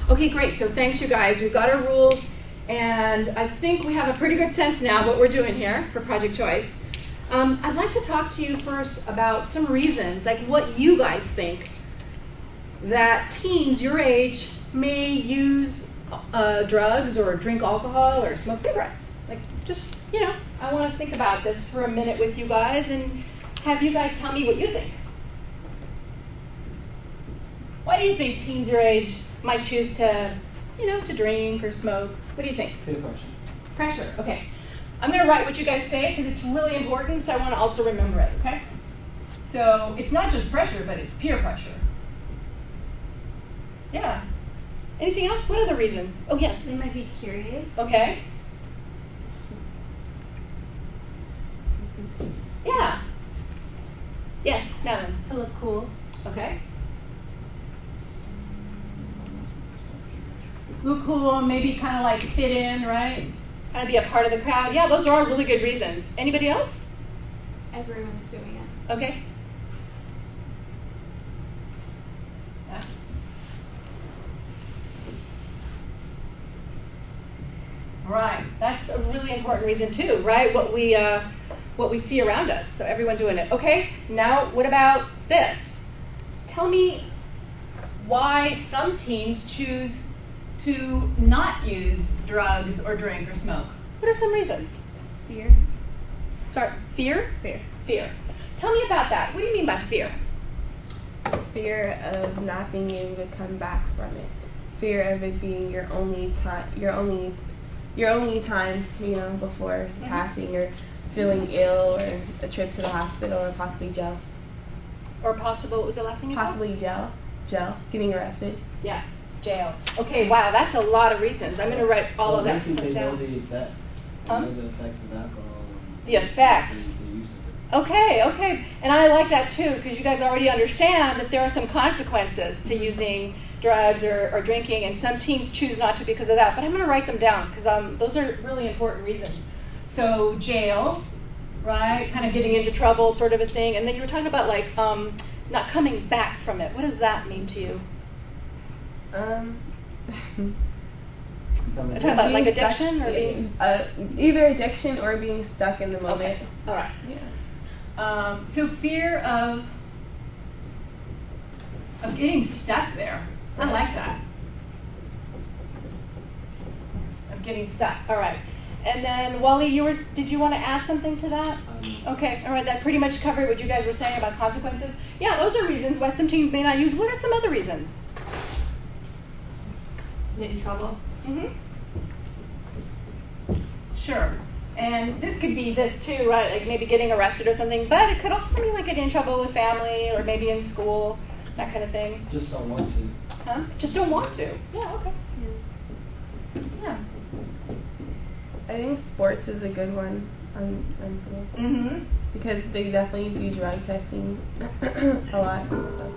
Okay, great. So thanks, you guys. We've got our rules, and I think we have a pretty good sense now of what we're doing here for Project Choice. I'd like to talk to you first about some reasons, like what you guys think that teens your age may use drugs or drink alcohol or smoke cigarettes. Like, just, I want to think about this for a minute with you guys and have you guys tell me what you think. Why do you think teens your age might choose to, to drink or smoke? What do you think? Peer pressure. Pressure, okay. I'm going to write what you guys say because it's really important, so I want to also remember it, okay? So it's not just pressure, but it's peer pressure. Yeah. Anything else? What other reasons? Oh, yes. They might be curious. Okay. Yeah. Yes, Madeline. To look cool. Okay. Look cool, maybe kind of like fit in, right? Kind of be a part of the crowd. Yeah, those are all really good reasons. Anybody else? Everyone's doing it. Okay. Yeah. Right. That's a really important reason too, right? What we see around us. So everyone doing it. Okay. Now, what about this? Tell me why some teens choose to not use drugs or drink or smoke. What are some reasons? Fear. Sorry, fear? Fear. Fear. Tell me about that. What do you mean by fear? Fear of not being able to come back from it. Fear of it being your only time, before passing or feeling ill or a trip to the hospital or possibly jail. Or possible, what was the last thing you said? Possibly jail, getting arrested. Yeah, jail. Okay, wow, that's a lot of reasons. I'm going to write all of that stuff stuff they know down. the effects. Huh? They know the effects of alcohol. The effects. The use of it. Okay. And I like that too, because you guys already understand that there are some consequences to using drugs or drinking, and some teens choose not to because of that. But I'm going to write them down, because those are really important reasons. So jail, right? Kind of getting into trouble sort of a thing. And then you were talking about like not coming back from it. What does that mean to you? Becoming Talking about like Being stuck- addiction or being... either addiction or being stuck in the moment. Okay, all right. Yeah. So fear of getting stuck there. I like that. Of getting stuck. All right. And then Wally, did you want to add something to that? Okay. All right. That pretty much covered what you guys were saying about consequences. Yeah, those are reasons why some teens may not use. What are some other reasons? Get in trouble. Mm-hmm. Sure. And this could be this too, right? Like maybe getting arrested or something. But it could also be like getting in trouble with family or maybe in school, that kind of thing. Just don't want to. Huh? Just don't want to. Yeah, okay. Yeah. I think sports is a good one Mm-hmm. because they definitely do drug testing a lot and stuff.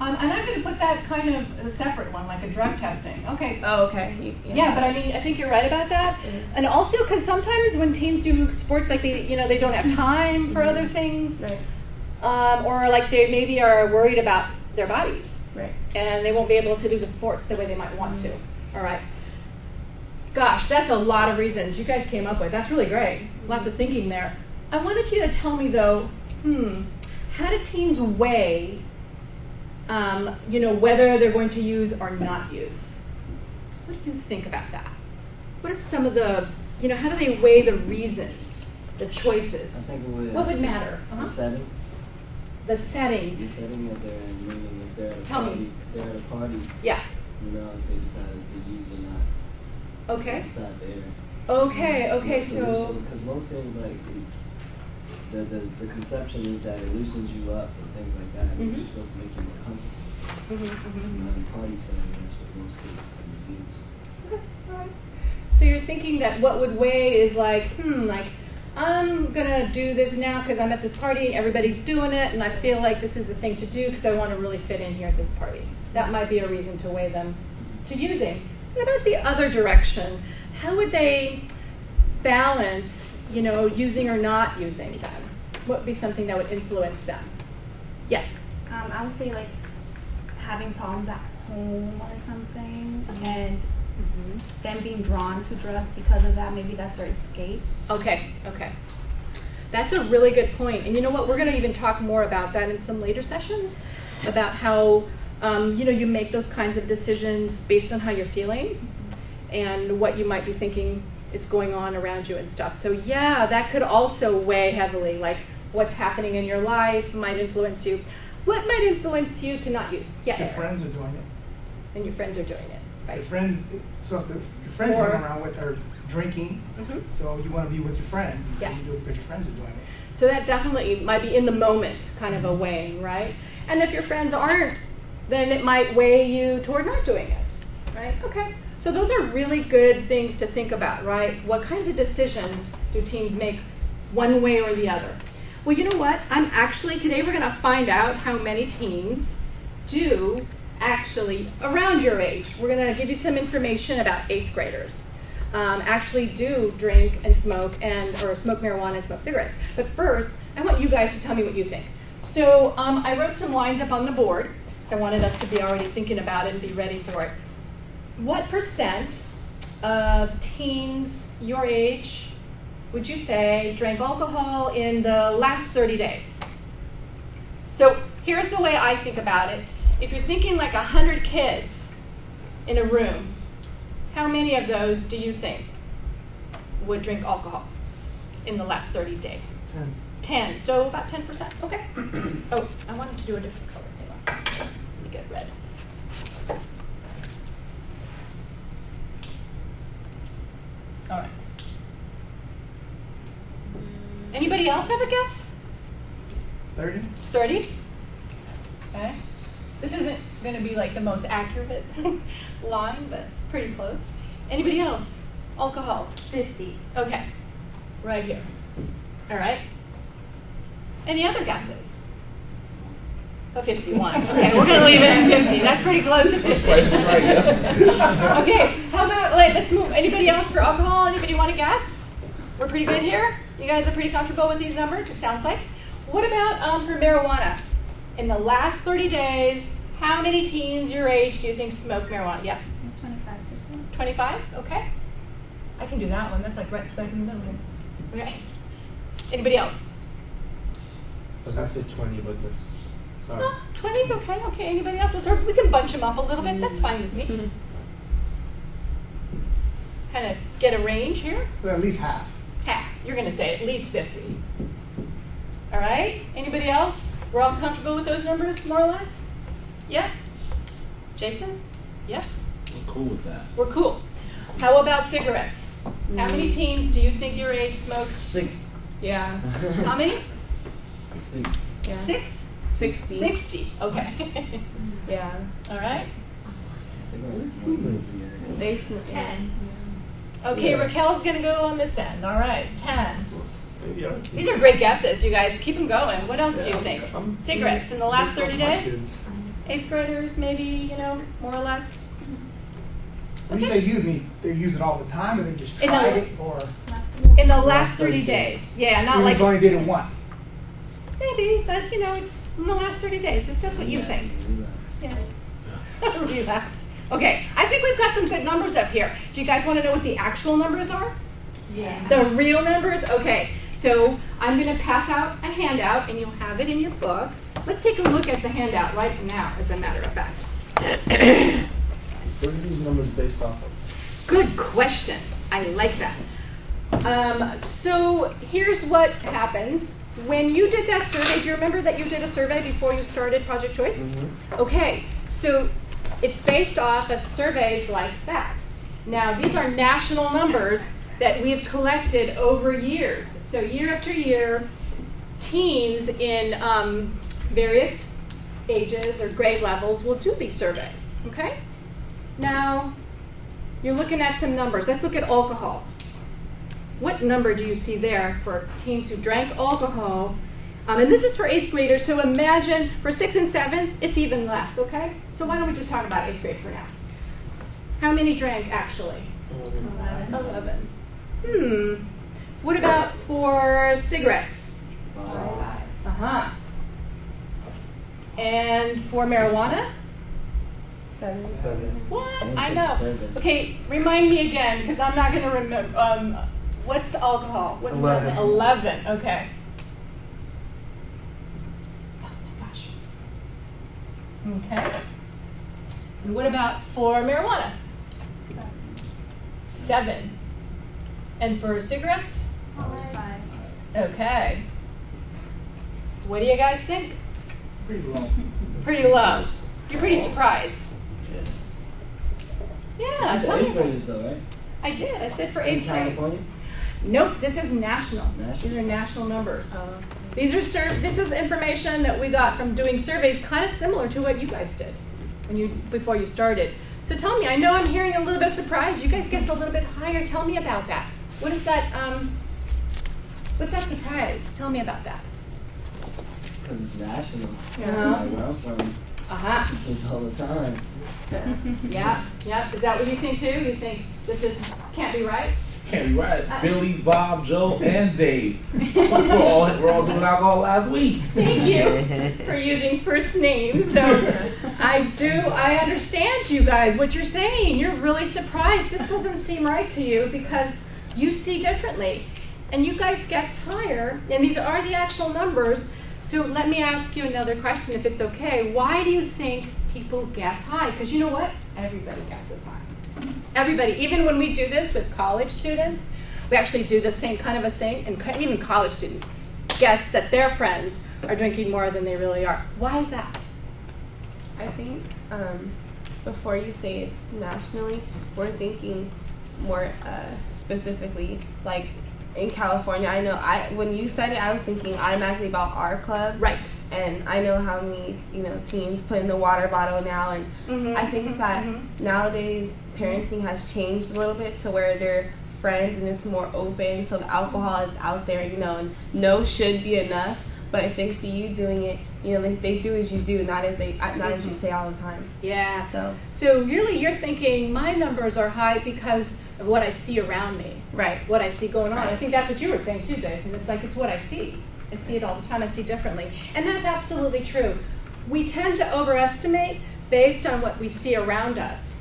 And I'm going to put that kind of a separate one, like a drug testing. Okay. Oh, okay. Yeah, but I mean, I think you're right about that. Mm-hmm. And also, because sometimes when teens do sports, like they don't have time for other things, Right. or like they maybe are worried about their bodies, Right. and they won't be able to do the sports the way they might want to. All right. Gosh, that's a lot of reasons you guys came up with. That's really great. Lots of thinking there. I wanted you to tell me though, how do teens weigh, whether they're going to use or not use? What do you think about that? What are some of the, how do they weigh the reasons, the choices? I think it would. What would matter? The setting. The setting. The setting that they're in. Meaning if they're at a Tell party. me. If they're at a party. Yeah. If they decided to use or not. Okay. Decide there. Okay. So. Because most things like the conception is that it loosens you up and things like that. Mhm. It's supposed to make you more comfortable. Mm-hmm. Not in party setting. That's what most kids tend to use. Okay, all right. So you're thinking that what would weigh is like, I'm gonna do this now because I'm at this party, everybody's doing it, and I feel like this is the thing to do because I want to really fit in here at this party. That might be a reason to weigh them to using. What about the other direction? How would they balance, using or not using them? What would be something that would influence them? Yeah. I would say like having problems at home or something, and Mm-hmm. them being drawn to drugs because of that. Maybe that's their escape. Okay. That's a really good point. And you know what? We're going to even talk more about that in some later sessions, about how you make those kinds of decisions based on how you're feeling and what you might be thinking is going on around you and stuff. So yeah, that could also weigh heavily, like what's happening in your life might influence you. What might influence you to not use? Yeah. Your friends are doing it. And your friends are doing it, right? Your friends, so if your friends Or- running around with are drinking, so you want to be with your friends, and so Yeah. you do it because your friends are doing it. So that definitely might be in the moment kind of a weighing, right? And if your friends aren't, then it might weigh you toward not doing it, right? Okay. So those are really good things to think about, right? What kinds of decisions do teens make one way or the other? Well, you know what? Today we're going to find out how many teens do actually, around your age, we're going to give you some information about 8th graders. Actually do drink and smoke or smoke marijuana and smoke cigarettes. But first, I want you guys to tell me what you think. So I wrote some lines up on the board, so I wanted us to be already thinking about it and be ready for it. What percent of teens your age would you say drank alcohol in the last 30 days? So here's the way I think about it. If you're thinking like 100 kids in a room, how many of those do you think would drink alcohol in the last 30 days? 10. So about 10%. Okay. Oh, I wanted to do a different color. Hang on. Let me get red. All right. Anybody else have a guess? 30? 30? Okay. This isn't going to be like the most accurate line, but pretty close. Anybody else? Alcohol? 50. Okay. Right here. All right. Any other guesses? Oh, 51. Okay, we're going to leave it at 50. That's pretty close to 50. Okay, how about, let's move. Anybody else for alcohol? Anybody want to guess? We're pretty good here? You guys are pretty comfortable with these numbers, it sounds like. What about for marijuana? In the last 30 days, how many teens your age do you think smoke marijuana? Yep. 25%. 25? Okay. I can do that one. That's like right smack in the middle. Okay. Anybody else? I was going to say 20, but that's sorry. Oh, 20's okay. Okay. Anybody else? We can bunch them up a little bit. That's fine with me. Kind of get a range here. So at least half. Half. You're going to say at least 50. All right. Anybody else? We're all comfortable with those numbers, more or less? Yeah? Jason? Yeah? I'm cool with that. We're cool. How about cigarettes? How many teens do you think your age smokes? 6. Yeah. How many? 6. Yeah. 6? 60. 60. Okay. Yeah. All right. They smoke. 10. Okay, Yeah. Raquel's going to go on this end. All right, 10. Maybe our These kids. are great guesses, you guys. Keep them going. What else do you Yeah, think? I'm- Cigarettes in the last based off 30 my days? kids. 8th graders, maybe, more or less. When you say use, they use it all the time, or they just In tried the- it, or In the last 30 days. Yeah, not like, you only did it once? maybe, but it's in the last 30 days. It's just what you think. Yeah. Relapse. Okay, I think we've got some good numbers up here. Do you guys want to know what the actual numbers are? Yeah. The real numbers? Okay, so I'm going to pass out a handout, and you'll have it in your book. Let's take a look at the handout right now, as a matter of fact. What are these numbers based off of? Good question. I like that. So here's what happens. When you did that survey, do you remember that you did a survey before you started Project Choice? Mm-hmm. Okay, so it's based off of surveys like that. Now, these are national numbers that we've collected over years. So year after year, teens in various ages or grade levels will do these surveys, okay? Now, you're looking at some numbers. Let's look at alcohol. What number do you see there for teens who drank alcohol? And this is for 8th graders, so imagine for 6th and 7th, it's even less, okay? So why don't we just talk about 8th grade for now? How many drank, actually? 11. What about for cigarettes? 5. Uh-huh. And for marijuana? 7. What? And I take know. the survey. Okay, remind me again, because I'm not going to remember. What's the alcohol? What's 11. the 11? Okay. Oh my gosh. Okay. And what about for marijuana? 7. And for cigarettes? 5. Okay. What do you guys think? Pretty low. Pretty low. You're pretty surprised. Yeah. Yeah, For tell me eighth about it. graders though, right? I did. I said for In 8th grade. California? Nope, this is national. National. These are national numbers. These are this is information that we got from doing surveys, kind of similar to what you guys did before you started. So tell me, I know I'm hearing a little bit of surprise. You guys guessed a little bit higher. Tell me about that. What is that? What's that surprise? Tell me about that. Because it's national. Yeah. Like where I'm from, Aha. it's all the time. Yeah. Is that what you think too? You think can't be right? Can't be right. Billy, Bob, Joe, and Dave. we're all doing alcohol last week. Thank you for using first names. So I understand you guys, what you're saying. You're really surprised. This doesn't seem right to you because you see differently. And you guys guessed higher, and these are the actual numbers. So let me ask you another question, if it's okay. Why do you think people guess high? Because you know what? Everybody guesses high. Everybody, even when we do this with college students, we actually do the same kind of a thing, and even college students guess that their friends are drinking more than they really are. Why is that? I think before you say it's nationally, we're thinking more specifically, like in California. I know when you said it, I was thinking automatically about our club. Right. And I know how many teens put in the water bottle now, and I think that nowadays parenting has changed a little bit to where they're friends and it's more open, so the alcohol is out there, and no should be enough. But if they see you doing it, they do as you do, not as you say all the time. Yeah. So really, you're thinking my numbers are high because of what I see around me. right. What I see going on. Right. I think that's what you were saying too, Jason. It's like it's what I see. I see it all the time. I see differently. And that's absolutely true. We tend to overestimate based on what we see around us.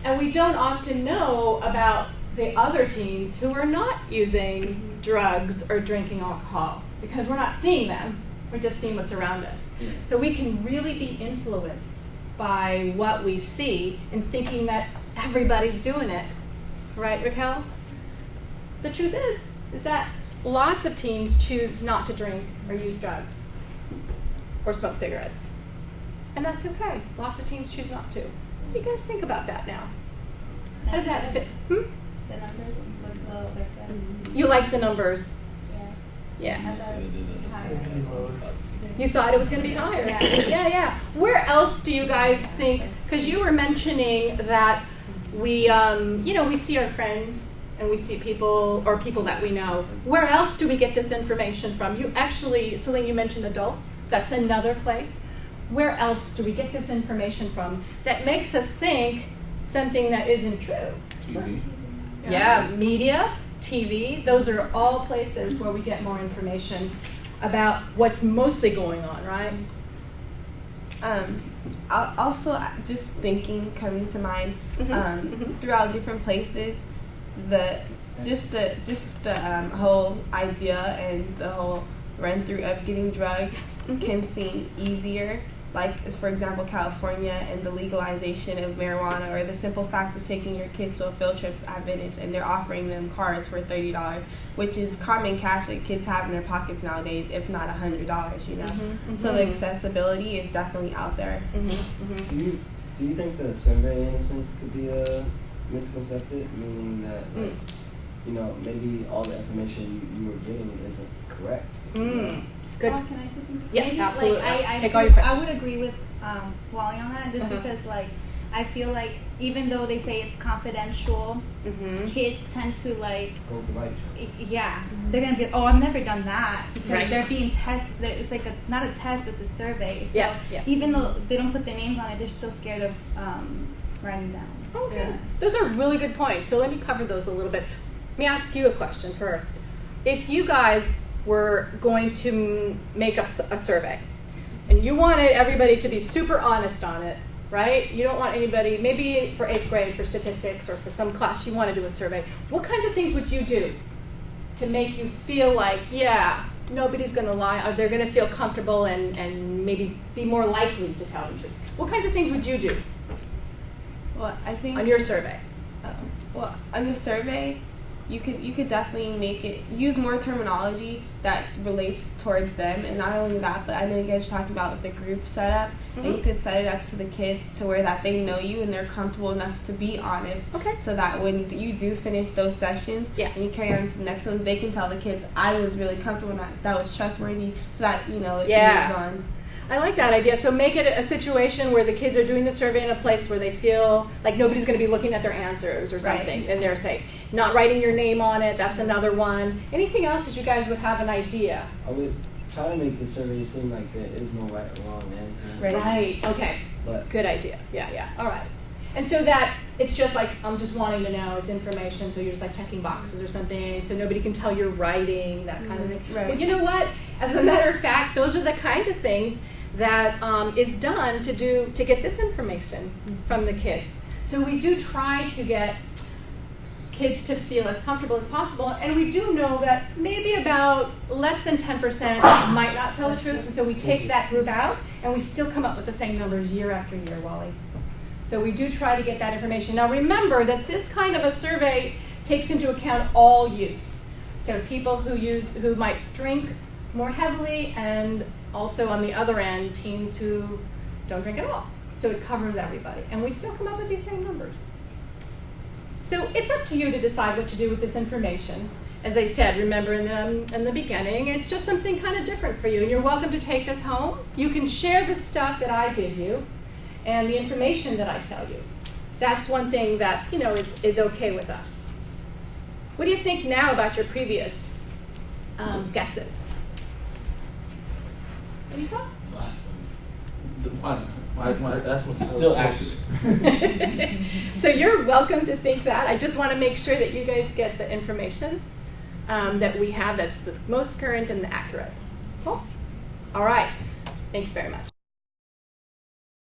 And we don't often know about the other teens who are not using drugs or drinking alcohol because we're not seeing them. We're just seeing what's around us. Yeah. So we can really be influenced by what we see and thinking that everybody's doing it. Right, Raquel? The truth is that lots of teens choose not to drink or use drugs or smoke cigarettes. And that's okay. Lots of teens choose not to. What do you guys think about that now? How does that fit? The numbers look low, like that. You like the numbers? Yeah. Yeah. I thought it was higher. You thought it was going to be higher? Yeah. Yeah. Where else do you guys think, because you were mentioning that we see our friends and we see people that we know. Where else do we get this information from? You actually, Celine, you mentioned adults. That's another place. Where else do we get this information from that makes us think something that isn't true? TV. Yeah, media, TV, those are all places where we get more information about what's mostly going on, right? Also, just thinking coming to mind throughout different places, the whole idea and the whole run through of getting drugs can seem easier. Like, for example, California and the legalization of marijuana, or the simple fact of taking your kids to a field trip at Venice and they're offering them cards for $30, which is common cash that kids have in their pockets nowadays, if not $100, So the accessibility is definitely out there. Do you think the survey, in a sense, could be misconcepted, meaning that, maybe all the information you were getting isn't correct? Good. Oh, can I say something? Yeah, Maybe, absolutely. I Take all your I would agree with Wally on that, just because I feel like even though they say it's confidential, kids tend to Go to light show. they're gonna be, oh, I've never done that, because Right. they're being tested. It's like not a test, but it's a survey. So Yeah. even though they don't put their names on it, they're still scared of writing down. Okay. Those are really good points. So let me cover those a little bit. Let me ask you a question first. If you guys were going to make a survey and you wanted everybody to be super honest on it, right? You don't want anybody, maybe for 8th grade, for statistics, or for some class you want to do a survey. What kinds of things would you do to make you feel like, yeah, nobody's going to lie, or they're going to feel comfortable and maybe be more likely to tell the truth? What kinds of things would you do Well, I think on your survey? well, on the survey, you could definitely make it use more terminology that relates towards them, and not only that, but I know you guys are talking about with the group setup, and you could set it up to the kids to where that they know you and they're comfortable enough to be honest. Okay. So that when you do finish those sessions, Yeah. and you carry on to the next ones, they can tell the kids, I was really comfortable and that was trustworthy, so that it Yeah. moves on. I like that idea. So make it a situation where the kids are doing the survey in a place where they feel like nobody's going to be looking at their answers or something. Right. And they're saying, not writing your name on it, that's another one. Anything else that you guys would have an idea? I would try to make the survey seem like there is no right or wrong answer. Right. Okay. But Good idea. Yeah, yeah. All right. And so that it's just like, I'm just wanting to know, it's information, so you're just like checking boxes or something, so nobody can tell you're writing, that kind of thing. Right. Well, you know what? As a matter of fact, those are the kinds of things that is done to get this information from the kids. So we do try to get kids to feel as comfortable as possible, and we do know that maybe about less than 10% might not tell the truth, and so we take that group out, and we still come up with the same numbers year after year, Wally. So we do try to get that information. Now remember that this kind of a survey takes into account all use. So people who might drink more heavily, and also on the other end, teens who don't drink at all. So it covers everybody, and we still come up with these same numbers. So it's up to you to decide what to do with this information. As I said, remember in the beginning, it's just something kind of different for you, and you're welcome to take this home. You can share the stuff that I give you and the information that I tell you. That's one thing that is okay with us. What do you think now about your previous guesses? What do you thought? Last one. My estimates are still accurate. So you're welcome to think that. I just want to make sure that you guys get the information that we have that's the most current and the accurate. Cool? All right. Thanks very much.